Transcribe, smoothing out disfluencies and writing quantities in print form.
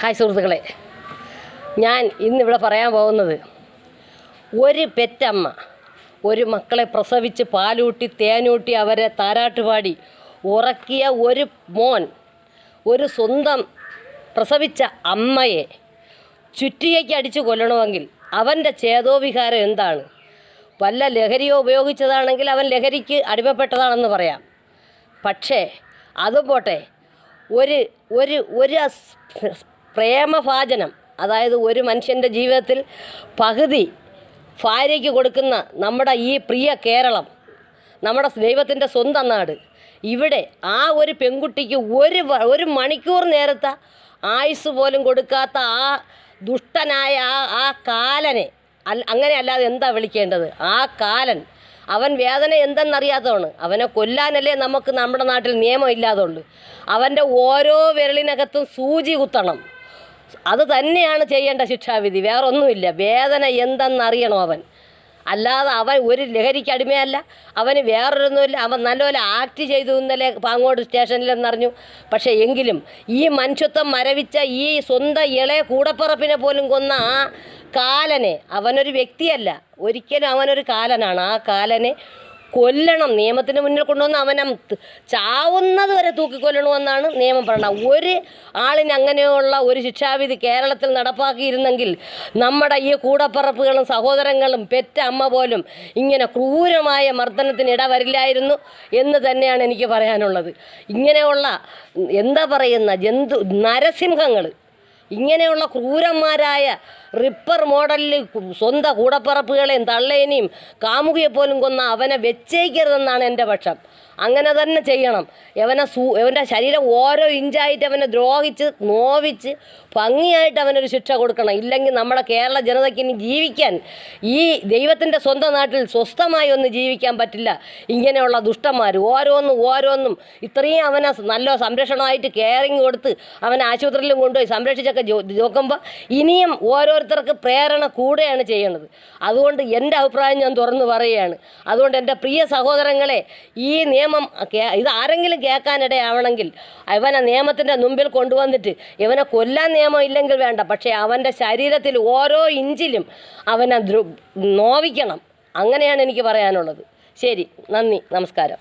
Hi സുഹൃത്തുക്കളെ, ഞാൻ ഇന്നിവിടെ പറയാൻ പോകുന്നത് ഒരു പെറ്റമ്മ ഒരു മക്കളെ പ്രസവിച്ച് പാലൂട്ടി തേനൂട്ടി അവരെ താരാട്ടുപാടി ഉറക്കിയ ഒരു മോൻ ഒരു സ്വന്തം പ്രസവിച്ച അമ്മയെ ചുറ്റികയ്ക്ക് അടിച്ചു കൊല്ലണമെങ്കിൽ അവൻ്റെ ചേതോവികാരം എന്താണ്? വല്ല ലഹരിയോ ഉപയോഗിച്ചതാണെങ്കിൽ അവൻ ലഹരിക്ക് അടിമപ്പെട്ടതാണെന്ന് പറയാം. പക്ഷേ അതുപോട്ടെ, ഒരു ഒരു ഒരു പ്രേമഭാജനം, അതായത് ഒരു മനുഷ്യൻ്റെ ജീവിതത്തിൽ പകുതി ഭാര്യയ്ക്ക് കൊടുക്കുന്ന നമ്മുടെ ഈ പ്രിയ കേരളം, നമ്മുടെ ദൈവത്തിൻ്റെ സ്വന്തം നാട്, ഇവിടെ ആ ഒരു പെൺകുട്ടിക്ക് ഒരു മണിക്കൂർ നേരത്തെ ആയുസ് പോലും കൊടുക്കാത്ത ആ ദുഷ്ടനായ ആ കാലനെ, അങ്ങനെ അല്ലാതെ എന്താ വിളിക്കേണ്ടത്? ആ കാലൻ അവൻ വേദന എന്തെന്നറിയാത്തതാണ്. അവനെ കൊല്ലാനല്ലേ നമുക്ക് നമ്മുടെ നാട്ടിൽ നിയമം ഇല്ലാതുള്ളൂ. അവൻ്റെ ഓരോ വിരലിനകത്തും സൂചി കുത്തണം. അത് തന്നെയാണ് ചെയ്യേണ്ട ശിക്ഷാവിധി, വേറൊന്നുമില്ല. വേദന എന്തെന്നറിയണം അവൻ. അല്ലാതെ അവൻ ഒരു ലഹരിക്ക് അടിമയല്ല, അവന് വേറൊരൊന്നുമില്ല. അവൻ നല്ലപോലെ ആക്ട് ചെയ്തു ഇന്നലെ പാങ്ങോട് സ്റ്റേഷനിലെന്നറിഞ്ഞു. പക്ഷേ എങ്കിലും ഈ മനുഷ്യത്വം മരവിച്ച ഈ സ്വന്തം ഇളയ കൂടപ്പിറപ്പിനെ പോലും കൊന്ന ആ കാലനെ, അവനൊരു വ്യക്തിയല്ല, ഒരിക്കലും അവനൊരു കാലനാണ്. ആ കാലനെ കൊല്ലണം, നിയമത്തിന് മുന്നിൽ കൊണ്ടുവന്ന് അവനെ ചാവുന്നത് വരെ തൂക്കിക്കൊല്ലണമെന്നാണ് നിയമം പറയുന്നത്. ഒരു ആളിന് അങ്ങനെയുള്ള ഒരു ശിക്ഷാവിധി കേരളത്തിൽ നടപ്പാക്കിയിരുന്നെങ്കിൽ നമ്മുടെ ഈ കൂടപ്പറപ്പുകളും സഹോദരങ്ങളും പെറ്റ അമ്മ പോലും ഇങ്ങനെ ക്രൂരമായ മർദ്ദനത്തിന് ഇടവരില്ലായിരുന്നു എന്ന് തന്നെയാണ് എനിക്ക് പറയാനുള്ളത്. ഇങ്ങനെയുള്ള എന്താ പറയുന്ന നരസിംഹങ്ങൾ, ഇങ്ങനെയുള്ള ക്രൂരന്മാരായ റിപ്പർ മോഡലിൽ സ്വന്തം കൂടപ്പറപ്പുകളെയും തള്ളേനെയും കാമുകിയെപ്പോലും കൊന്ന അവനെ വെച്ചേക്കരുതെന്നാണ് എൻ്റെ പക്ഷം. അങ്ങനെ തന്നെ ചെയ്യണം. അവൻ്റെ ശരീരം ഓരോ ഇഞ്ചായിട്ട് അവനെ ദ്രോഹിച്ച് നോവിച്ച് ഭംഗിയായിട്ട് അവനൊരു ശിക്ഷ കൊടുക്കണം. ഇല്ലെങ്കിൽ നമ്മുടെ കേരള ജനതയ്ക്ക് ഇനി ജീവിക്കാൻ, ഈ ദൈവത്തിൻ്റെ സ്വന്തം നാട്ടിൽ സ്വസ്ഥമായി ഒന്നും ജീവിക്കാൻ പറ്റില്ല. ഇങ്ങനെയുള്ള ദുഷ്ടന്മാർ ഓരോന്നും ഇത്രയും അവനെ നല്ല സംരക്ഷണമായിട്ട് കെയറിങ് കൊടുത്ത് അവനെ ആശുപത്രിയിലും കൊണ്ടുപോയി സംരക്ഷിച്ചൊക്കെ നോക്കുമ്പോൾ ഇനിയും ഓരോരുത്തർക്ക് പ്രേരണ കൂടുകയാണ് ചെയ്യണത്. അതുകൊണ്ട് എൻ്റെ അഭിപ്രായം ഞാൻ തുറന്നു പറയുകയാണ്. അതുകൊണ്ട് എൻ്റെ പ്രിയ സഹോദരങ്ങളെ, ഈ നിയമം ഇത് ആരെങ്കിലും കേൾക്കാനിടയാവണമെങ്കിൽ അവനെ നിയമത്തിൻ്റെ മുമ്പിൽ കൊണ്ടുവന്നിട്ട് ഇവനെ കൊല്ലാൻ നിയമം ഇല്ലെങ്കിൽ വേണ്ട, പക്ഷേ അവൻ്റെ ശരീരത്തിൽ ഓരോ ഇഞ്ചിലും അവനെ നോവിക്കണം. അങ്ങനെയാണ് എനിക്ക് പറയാനുള്ളത്. ശരി, നന്ദി, നമസ്കാരം.